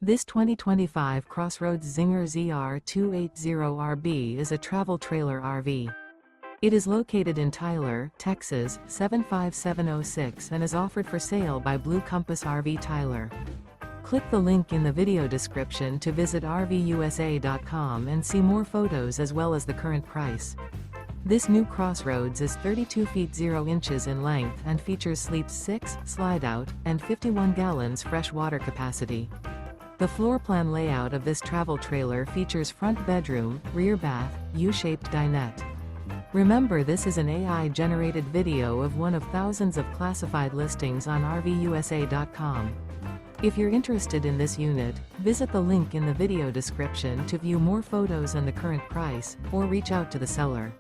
This 2025 CrossRoads Zinger ZR280RB is a travel trailer RV. It is located in Tyler, Texas, 75706 and is offered for sale by Blue Compass RV Tyler. Click the link in the video description to visit RVUSA.com and see more photos as well as the current price. This new CrossRoads is 32 feet 0 inches in length and features sleeps 6, slide-out, and 51 gallons fresh water capacity. The floor plan layout of this travel trailer features front bedroom, rear bath, U-shaped dinette. Remember, this is an AI-generated video of one of thousands of classified listings on RVUSA.com. If you're interested in this unit, visit the link in the video description to view more photos and the current price, or reach out to the seller.